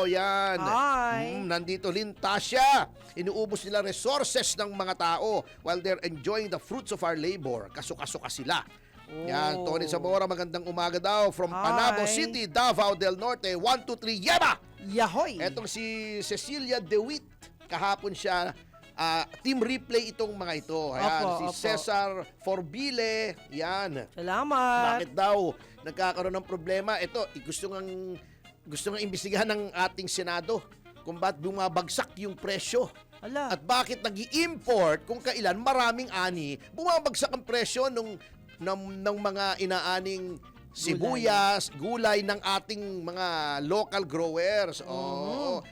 yan. Hi. Nandito Lynn Tasha. Inuubos nila resources ng mga tao while they're enjoying the fruits of our labor. Kasuka-suka sila. Yan, Tony Zamora, magandang umaga daw from Hi. Panabo City, Davao del Norte. 1, 2, 3, Yema! Yahoy! Etong si Cecilia DeWitt, kahapon siya, team replay itong mga ito. Ayan, Opo. Cesar Forbile, yan. Salamat! Bakit daw nagkakaroon ng problema? Ito, gusto nga imbestigahan ng ating Senado kung ba't bumabagsak yung presyo. Ala. At bakit nag-i-import kung kailan maraming ani, bumabagsak ang presyo ng mga inaaning sibuyas, gulay ng ating mga local growers.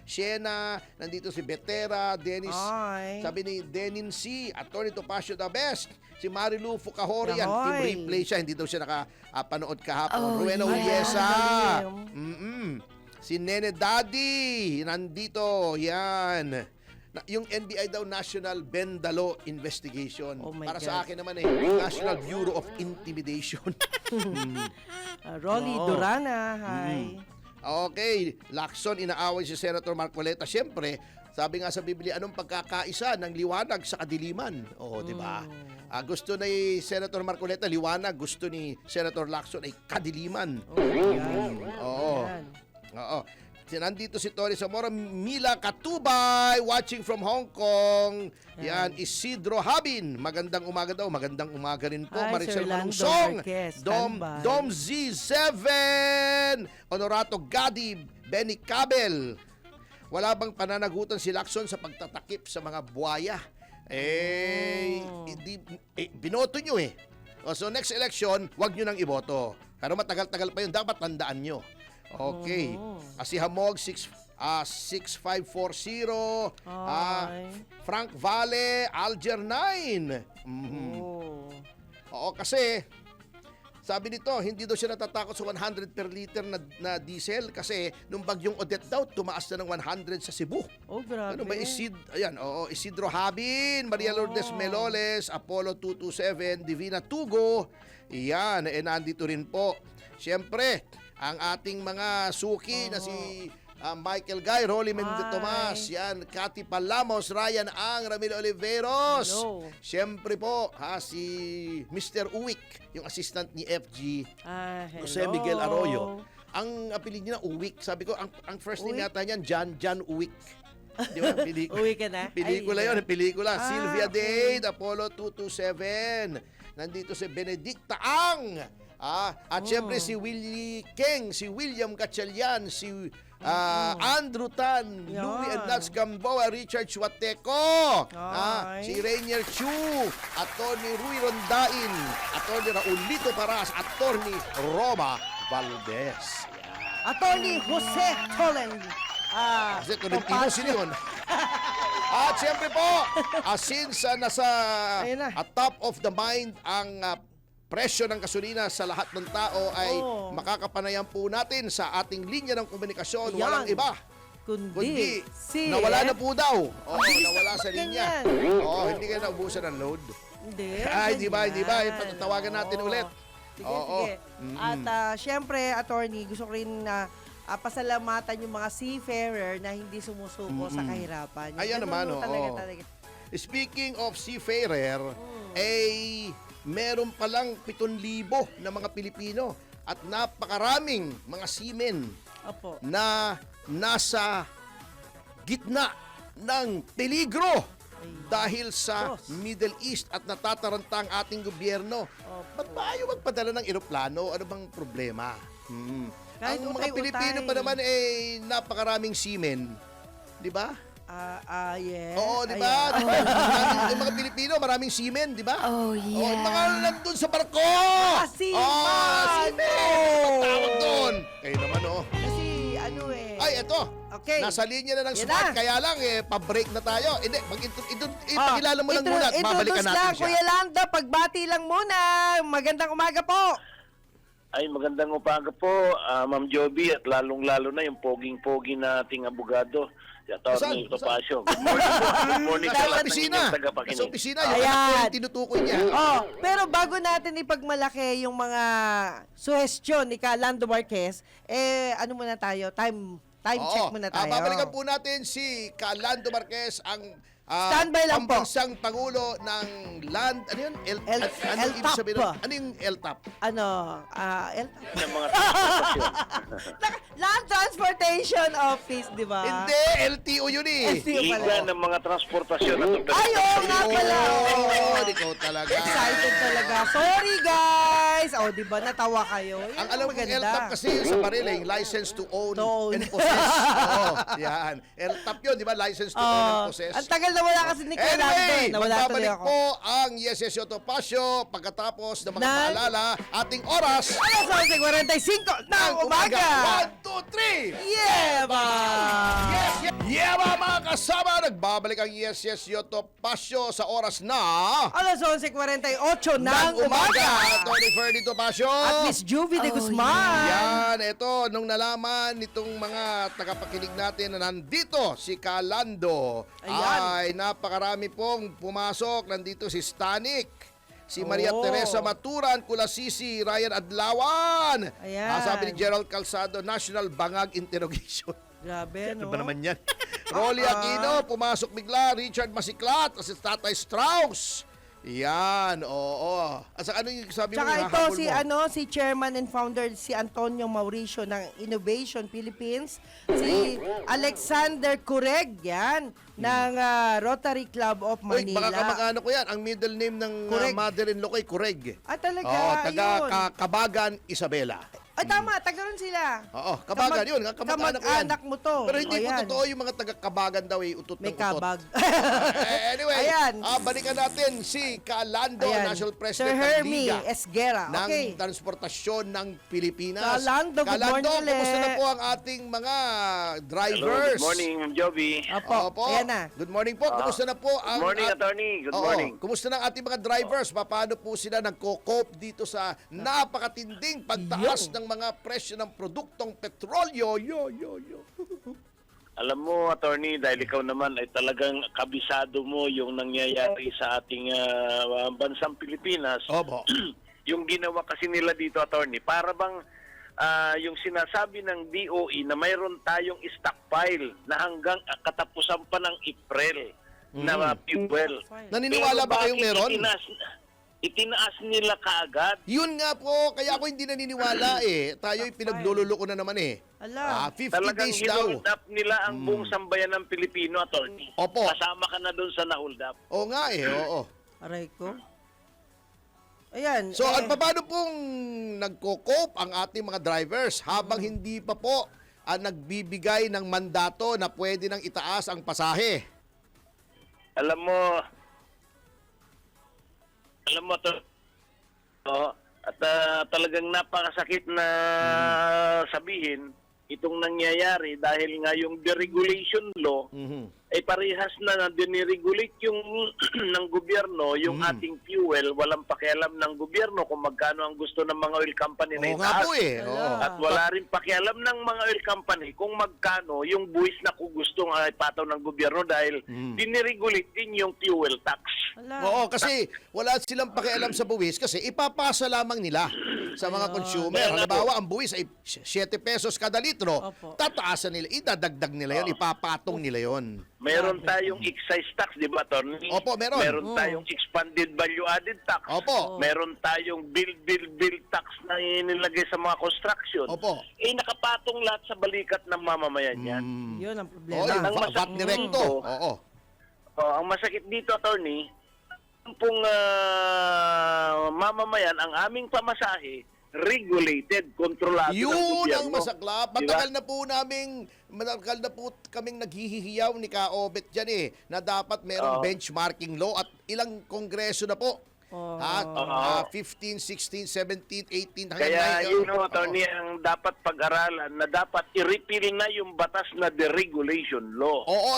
Siena, nandito si Betera, Dennis, Hi. sabi ni Denin C, Attorney Topacio the best. Si Marilu Fucahori, yan, Yahoy. team replay siya, hindi daw siya nakapanood kahapon. Oh, Rowena yeah. Uliesa. Galing. Si Nene Daddy, nandito, yan. Yung NBI daw, National Bendalo Investigation. Oh my Para God. sa akin naman National Bureau of Intimidation. Rolly Oo. Durana, hi. Okay, Lacson, inaaway si Senator Marcoleta. Siyempre, sabi nga sa Biblia, anong pagkakaisa ng liwanag sa kadiliman? Di ba? Gusto ni Senator Marcoleta liwanag, gusto ni Senator Lacson ay kadiliman. Yan. Oo. Yan. Oo. Nandito si Tony Zamora, Mila Katubay, watching from Hong Kong. Yan, Isidro Habin. Magandang umaga daw. Magandang umaga rin po. Hi, Maricel Sir Lando Malungsong. Marquez. Dom Standby. Z7. Honorato Gadib. Benny Cabel. Wala bang pananagutan si Lacson sa pagtatakip sa mga buhaya? Binoto nyo eh. So next election, wag nyo nang iboto. Pero matagal-tagal pa yun, dapat tandaan nyo. Okay. Si Hamog, 6540. Ay. Frank Valle, Alger 9. Mhm. Oh. Oo, kasi sabi nito, hindi daw siya natatakot sa 100 per liter na diesel kasi nung bagyong Odette daw, tumaas na ng 100 sa Cebu. Oh, grabe. Ano ba, Isidro Habin, Maria Lourdes Meloles, Apollo 227, Divina Tugo. Iyan, nandito rin po. Siyempre, ang ating mga suki na si Michael Guy, Rolly Mendez Hi. Tomas, yan, Cathy Palamos, Ryan Ang, Ramiro Oliveros. Hello. Siyempre po, si Mr. Uwik, yung assistant ni FG, Hello. Jose Miguel Arroyo. Ang apelido niya Uwik. Sabi ko, ang first name Uwik? yata niyan, John Uwik. Di ba? Uwi ka na? Pelikula Ay, yun, pelikula. Sylvia okay. Dade, Apollo 227. Nandito si Benedicta Ang. At syempre si Willie King, si William Gatchalian, si Andrew Tan, Yan. Louis and Nats Gamboa, Richard Chuateco, Ay. si Rainier Chu, Atty. Rui Rondain, Atty. Raulito Paras, Atty. Roma Valdez. Attorney Jose Tolen. Kasi Tolentino sino yun? At siyempre po, since nasa Ayun na. top of the mind ang presyo ng gasolina sa lahat ng tao ay makakapanayan po natin sa ating linya ng komunikasyon. Yan. Walang iba. Kundi si nawala na po daw. Oo, bilis nawala na sa ba't linya. ganyan? Oo, hindi kayo naubusan ng load. Hindi. Di ba? ganyan. Patatawagan natin Oo. ulit. Sige, Oo. sige. At syempre, attorney, gusto ko rin pasalamatan yung mga seafarer na hindi sumusuko sa kahirapan. Ayan Ganun naman, ho, oo. talaga. Speaking of seafarer, meron palang 7,000 na mga Pilipino at napakaraming mga seamen Opo. na nasa gitna ng peligro dahil sa Diyos. Middle East at natataranta ang ating gobyerno. Ba't ba ayaw magpadala ng eroplano? Ano bang problema? Kahit Ang mga utay-utay. Pilipino pa naman napakaraming seamen. Di ba? Yes. Oo, di ba? Ayan. Yung mga Pilipino, maraming seamen, di ba? Oh, Oh, yeah. yung mga nandun sa barko! Seaman! Seamen! Ang tawag doon. Kayo naman, Kasi ano Ay, eto. Okay. Nasa linya na ng Yan Smart. na. Kaya lang, pa-break na tayo. Hindi, ipakilala mo lang muna at babalikan natin lang, siya. Kuya Lando, pagbati lang muna. Magandang umaga po. Ay, magandang umaga po, Ma'am Joby, at lalong-lalo na yung poging-pogi na ating abogado, si Atty. Saan? Topacio. Good morning po. Good morning sa Nasa lahat ng opisina. inyong Nasa tagapakinig. opisina. Yung Ayan. anak ko yung tinutukoy niya. Pero bago natin ipagmalaki yung mga suhestyon ni Lando Marquez, ano muna tayo? Time check muna tayo. Babalikan po natin si Lando Marquez, ang Standby lang po. pambansang pangulo ng land, ano yun? Ano ibig LTAP. sabihin nun? Ano yung LTAP? LTAP? Ng mga transportasyon. Land Transportation Office, di ba? Hindi, LTO yun eh. LTO pala. Liga ng mga transportasyon at Ay, oo nga pala. Ikaw talaga. Excited talaga. Sorry, guys. Di ba? Natawa kayo. Yan Ang alam kong maganda. LTAP kasi sa Mariling, license to own To own. and possess. Yan. LTAP yun, di ba? License to own and possess. Ang tagal na wala kasi ni Kuya Lando. Anyway, Nawala tuloy magbabalik ako. po ang Yes Yes Yo Topacio pagkatapos ng mga Ng- paalala. Ating oras, Alas 11:45 ng umaga. 1, 2, 3! Yeah, ba? Yes, yes! Yeah, mga kasama! Nagbabalik ang Yes Yes Yo Topacio sa oras na Alas 11:48 ng umaga. Tony Ferdy Topacio. At Miss Juvie de Guzman. Yan, ito, nung nalaman nitong mga tagapakinig natin na nandito si Kalando, Ayan. ay napakarami pong pumasok. Nandito si Stanik, si Maria Teresa Maturan, Kulasisi, Ryan Adlawan. Ayan. Sabi ni Gerald Calzado, National Bangag Interrogation. Grabe, no? Ano ba naman yan? Rolly Aquino, pumasok bigla. Richard Masiklat, si Tatay Strauss. Yan, oo. At saka ano yung sabi mo, Tsaka ito hahabol mo? si Chairman and Founder si Antonio Mauricio ng Innovation Philippines, si Alexander Cureg yan ng Rotary Club of Uy, Manila. baka kamag-ano ko yan. Ang middle name ng Correct. mother-in-law ko ay Kureg. Talaga, Oo, taga yun. Kabagan, Isabela. Ay, tama, taga ron sila. Oo, Kabagan yun. Kamag-anak ko yan. Kamag-anak mo to. Pero hindi po Ayan. totoo yung mga taga-Kabagan daw ay utot May ng utot. kabag. Anyway, Ayan. balikan natin si Kalando, Ayan. National Sir President ng Hermie Liga Esguera. ng Okay. Transportasyon ng Pilipinas. Kalando, good morning ulit. kumusta na po ang ating mga Hello, drivers? good morning, Ma'am Joby. Opo, ayan na. Good morning po. Kumusta na po ang... Good morning, attorney. Good Oo. morning. Kumusta na ang ating mga drivers? Paano po sila nagko-cope dito sa napakatinding pagtaas ng mga presyo ng produktong petrolyo? Yo. Alam mo, attorney, dahil ikaw naman ay talagang kabisado mo yung nangyayari sa ating bansang Pilipinas. Opo. Yung ginawa kasi nila dito, attorney, para bang yung sinasabi ng DOE na mayroon tayong stockpile na hanggang katapusan pa ng April na fuel. Naniniwala ba kayong bakit meron? Itinaas nila kaagad? Yun nga po, kaya ako hindi naniniwala eh. Tayo'y pinaglululoko na naman eh. Ala. 50 Talagang days daw. hinold up nila ang buong sambayan ng Pilipino, attorney. Opo. Kasama ka na doon sa na-hold up. Oo nga eh, oo. Aray ko. Ayan. So, at paano pong nagko-cope ang ating mga drivers habang hindi pa po nagbibigay ng mandato na pwede nang itaas ang pasahe? Alam mo to, at talagang napakasakit na sabihin itong nangyayari dahil nga yung deregulation law ay parehas na diniregulate yung ng gobyerno yung ating fuel. Walang pakialam ng gobyerno kung magkano ang gusto ng mga oil company na Oo nga itaas. po eh. Oo. At wala rin pakialam ng mga oil company kung magkano yung buwis na kung gustong ipataw ng gobyerno dahil diniregulate din yung fuel tax. Ala. Oo, kasi wala silang pakialam sa buwis kasi ipapasa lamang nila sa mga consumer. Halimbawa, ang buwis ay 7 pesos kada litro. Opo. Tataasan nila, idadagdag nila yon, ipapatong nila yon. Meron tayong excise tax, di ba, Tony? Opo, meron. Meron tayong expanded value-added tax. Opo. Meron tayong bill tax na inilagay sa mga construction. Opo. Nakapatong lahat sa balikat ng mamamayan yan. Yun ang Oo, problema. yung Ang VAT direkto. Oo. Ang masakit dito, Attorney, pong mamamayan, ang aming pamasahe, regulated, kontrolado ng Yun gobyerno. ang masaklap. Diba? Matagal na po kaming naghihiyaw ni Ka-Obet dyan eh, na dapat merong benchmarking law at ilang kongreso na po. 15, 16, 17, 18, Kaya hanggang yun know, Tony, ang dapat pag-aralan na dapat i-repeal na yung batas na deregulation law. Oo,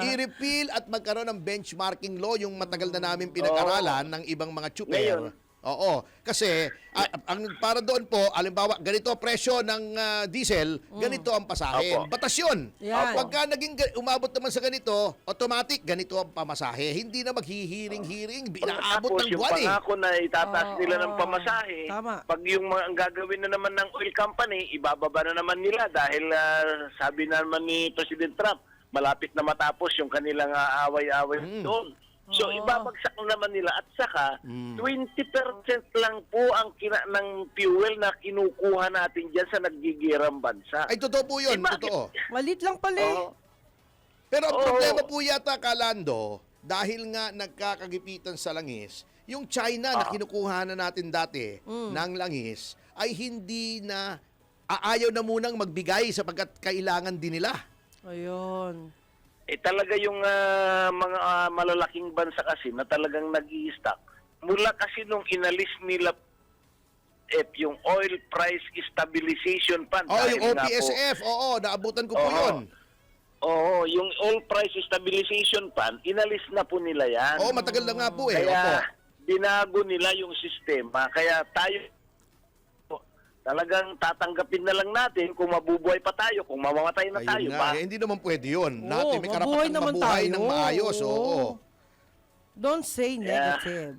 i-repeal at magkaroon ng benchmarking law yung matagal na namin pinag-aralan ng ibang mga tsuper. Ngayon. Oo, kasi ang para doon po, alimbawa, ganito ang presyo ng diesel, ganito ang pasahe. Opo. Batas yun. Yan. Pagka umabot naman sa ganito, automatic, ganito ang pamasahe. Hindi na maghihiring-hiring, inaabot Tapos ng yung buwan eh. pangako na itataas nila ng pamasahe, Tama. pag yung mga ang gagawin na naman ng oil company, ibababa na naman nila dahil sabi naman ni President Trump, malapit na matapos yung kanilang away-away doon. So ibabagsak na naman nila at saka 20% lang po ang ng fuel na kinukuha natin diyan sa naggigirang bansa. Ay, totoo po yun, bakit? totoo. Malit lang pala eh. Oo. Pero ang Oo. problema po yata, Kalando, dahil nga nagkakagipitan sa langis, yung China na kinukuha na natin dati ng langis ay hindi na ayaw na munang magbigay sapagkat kailangan din nila. Ayun. Talaga yung mga malalaking bansa kasi na talagang nag-i-stock. Mula kasi nung inalis nila yung Oil Price Stabilization Fund. Oh, dahil yung nga po- OPSF, oo, naabutan ko po yun. Oo, yung Oil Price Stabilization Fund, inalis na po nila yan. Oo, matagal na nga po eh. Kaya Opo. binago nila yung sistema. Kaya tayo talagang tatanggapin na lang natin kung mabubuhay pa tayo, kung mamamatay na Ayun tayo nga, ba. hindi naman pwede yun. Oo, Natin may mabuhay karapatan naman mabuhay tayo. ng maayos. Oo. Don't say negative.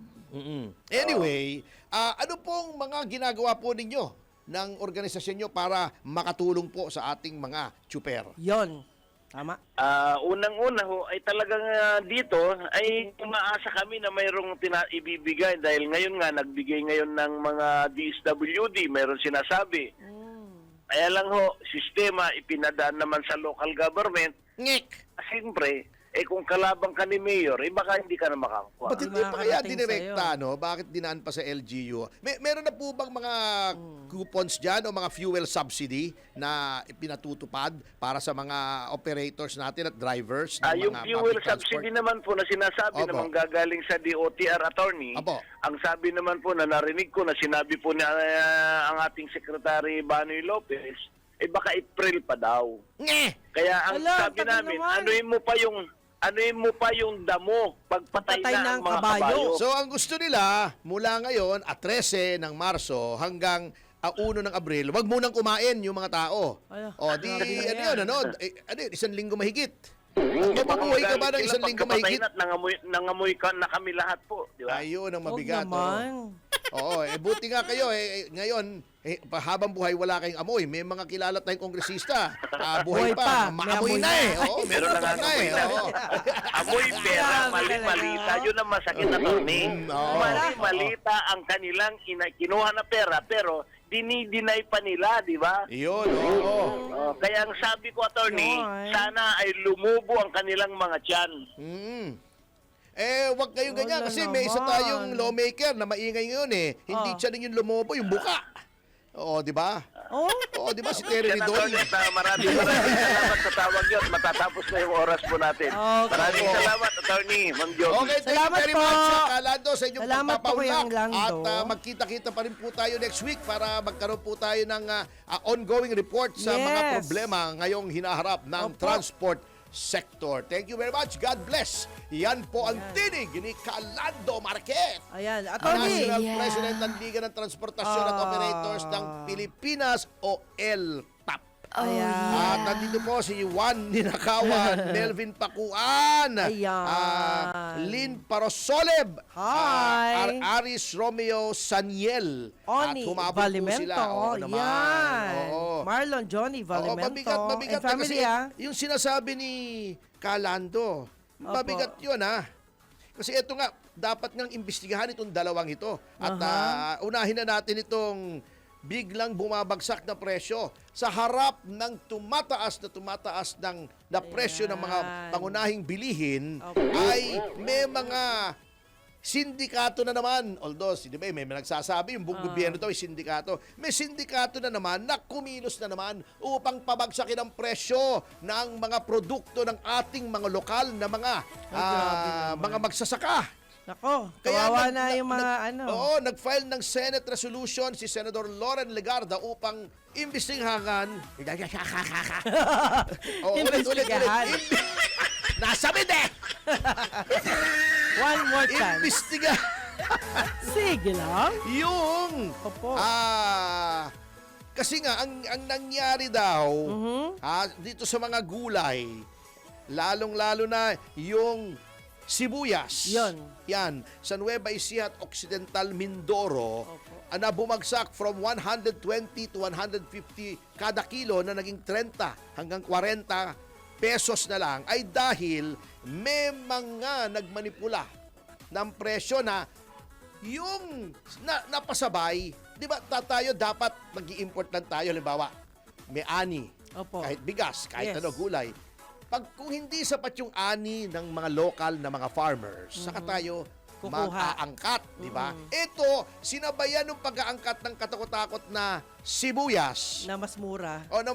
Anyway, ano pong mga ginagawa po ninyo ng organisasyon nyo para makatulong po sa ating mga tsuper? Yon. Tama. Unang-una ho ay talagang dito ay umaasa kami na mayroong ibibigay dahil ngayon nga nagbigay ngayon ng mga DSWD, mayroong sinasabi. Kaya lang ho, sistema ipinadaan naman sa local government. Ngek! Siyempre, kung kalabang ka ni Mayor, baka hindi ka na makakuha. Ba't hindi pa kaya Makakarating dinirekta, no? Bakit dinaan pa sa LGU? Meron na po bang mga coupons dyan o mga fuel subsidy na pinatutupad para sa mga operators natin at drivers ng Yung mga fuel public transport? subsidy naman po na sinasabi Opo. naman gagaling sa DOTR attorney, Opo. ang sabi naman po na narinig ko na sinabi po niya ang ating Secretary Banoy Lopez, baka April pa daw. Nge! Kaya ang Ala, sabi tagal namin, naman. anuin mo pa yung damo pagpatay Patay na ng ang mga kabayo. kabayo. So ang gusto nila, mula ngayon at 13 ng Marso hanggang 1 ng Abril, wag munang kumain yung mga tao. Ala, O di, grabe na ano yan. yun, ano? Ano yun, 1 linggo mahigit. Mabubuhay ka ba ng 1 linggo mahigit? Nangamoy ka na kami lahat po, di ba? Ayun ang Huwag mabigat. naman. Oo, buti nga kayo ngayon habang buhay wala kayong amoy. May mga kilala tayong kongresista. Buhay Buhay pa, pa, may maamoy amoy na na. eh. Oo, Meron na nga amoy na. Oo. Amoy pera, Grabe mali-malita. talaga. Yun ang masakit na Tony. oo. Mali-malita ang kanilang kinuha na pera, pero dinideny pa nila, di ba? Iyon, oo. Kaya ang sabi ko, attorney, Yun. sana ay lumubo ang kanilang mga tiyan. Wag kayong ganyan Wala kasi may isa naman. tayong lawmaker na maingay ngayon eh. Hindi Oh. siya yung lumobo, yung buka. Oo, di ba? Oh, Oo, di ba si Terry Yan, Ridon? attorney, maraming salamat sa tawag yun. Matatapos na yung oras po natin. Okay. Maraming salamat, attorney, Ma'am Jovi. Okay, thank Salamat you very po. much, Kalando, sa inyong Salamat po, pagpapaunlak. Kuyang Lando. At magkita-kita pa rin po tayo next week para magkaroon po tayo ng ongoing report sa mga Yes. problema ngayong hinaharap ng Opo. transport sector. Thank you very much. God bless. Yan po ang tinig ni Kalando Marquez. ayan. National Attorney. President ng Liga ng Transportasyon at Operators ng Pilipinas o LTAP. Ayan. At nandito po si Juan Ninakawan, Melvin Pakuan, Ayan. Lynn Parosoleb, Hi. Aris Romeo Saniel. Oni at humabot po Valimento. sila. Oo naman. Yan. Oo. Marlon, Johnny Oo, Valimento. mabigat And na family, kasi yung sinasabi ni Kalando, mabigat yun Kasi ito nga, dapat ngang imbestigahan itong dalawang ito. At unahin na natin itong biglang bumabagsak na presyo sa harap ng tumataas na presyo ng mga Ayan. pangunahing bilihin Opo. ay may mga sindikato na naman. Although, di ba, may nagsasabi, yung buong gobyerno daw ay sindikato. May sindikato na naman na kumilos na naman upang pabagsakin ang presyo ng mga produkto ng ating mga lokal na mga magsasaka. Nako, kawawa na yung mga Oo, nag-file ng Senate resolution si Senator Loren Legarda upang imbestigahan. Imbestigahan. Nasabit eh! One more chance. Imbestiga Sige lang. yung Opo. kasi nga ang nangyari daw dito sa mga gulay, lalong-lalo na yung sibuyas. Yon. Yan, sa Nueva Ecija at Occidental Mindoro, Opo. na bumagsak from 120 to 150 kada kilo na naging 30 hanggang 40 pesos na lang ay dahil may mga nagmanipula ng presyo na yung napasabay. Di ba tayo dapat mag-i-import lang tayo, halimbawa may ani, Opo. kahit bigas, kahit Yes. gulay. Kung hindi sapat yung ani ng mga local na mga farmers, saka tayo Kukuha. mag-aangkat, di ba? Ito, sinabayan ng pag-aangkat ng katakot-takot na sibuyas. Na mas mura. O na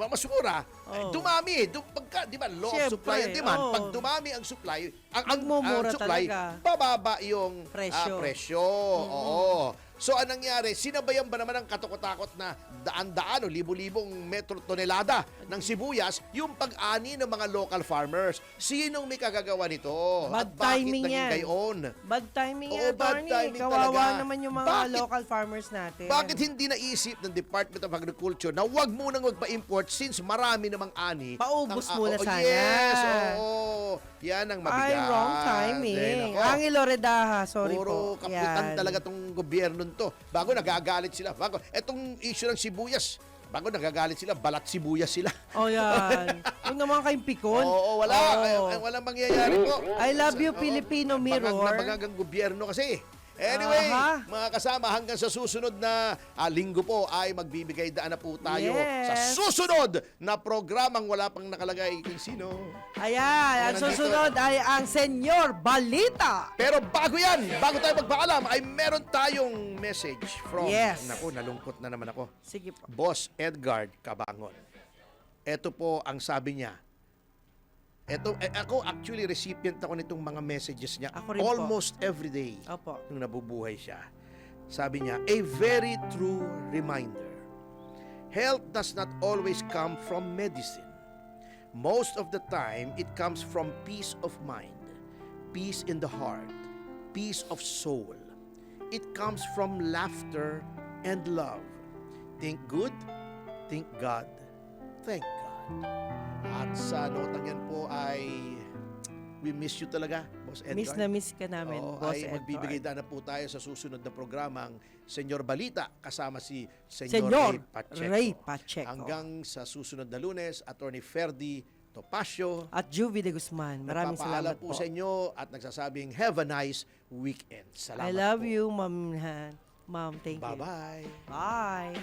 mas mura. Oh. Dumami, pagka, di ba, law of Siyempre, supply and demand. oh. Pag dumami ang supply, ang Magmumura supply, talaga. bababa yung Presyo. presyo. Oo. So, anong nangyari? Sinabayan ba naman ang katakot-takot na daan-daan o libo-libong metro tonelada ng sibuyas yung pag-ani ng mga local farmers? Sinong may kagagawa nito? Bad At bakit timing naging yan. gayon? Bad timing Oo, yan, bad attorney. timing Kawawa talaga. naman yung mga Bakit- local farmers natin. Bakit hindi naisip ng Department of Agriculture na wag munang magpa-import since marami namang ani? Paubos muna sana. Yes, oo. Yan ang mabigat. Ay, wrong timing. Nako. Angelo Redaha, sorry Puro po. kaputan Yan. talaga tong gobyerno to. Bago nagagalit sila. Bago, etong issue ng sibuyas, Pagod, nagagalit sila, balat sibuyas sila. Oh, yan. Huwag naman kayong pikon. Oo, wala. Oo. Walang mangyayari po. I love you, Oo, Filipino bangag Mirror. na bangag ang gobyerno kasi. Anyway, Aha. mga kasama, hanggang sa susunod na linggo po ay magbibigay daan na po tayo Yes. sa susunod na programang wala pang nakalagay kung sino. Ayan, ang Nandito. susunod ay ang Senyor Balita. Pero bago yan, bago tayo magpaalam, ay meron tayong message from, Yes. naku, nalungkot na naman ako, Sige po. Boss Edgar Cabangon. Ito po ang sabi niya. Ako actually recipient ako nitong mga messages niya Ako rin po. almost every day Opo. nung nabubuhay siya. Sabi niya, a very true reminder. Health does not always come from medicine. Most of the time, it comes from peace of mind, peace in the heart, peace of soul. It comes from laughter and love. Think good, think God, thank God. At sa notang yan po ay we miss you talaga, Boss Edgar. Miss na miss ka namin, Oo, Boss ay Edgar. magbibigay na po tayo sa susunod na programang Senyor Balita kasama si Senyor Ray Pacheco. Ray Pacheco. Hanggang sa susunod na Lunes, Attorney Ferdy Topacio. At Juvie de Guzman. Maraming Nagpapaalam salamat po. po sa inyo at nagsasabing have a nice weekend. Salamat I love po. you, Ma'am. Ma'am, thank you. Bye-bye. Bye.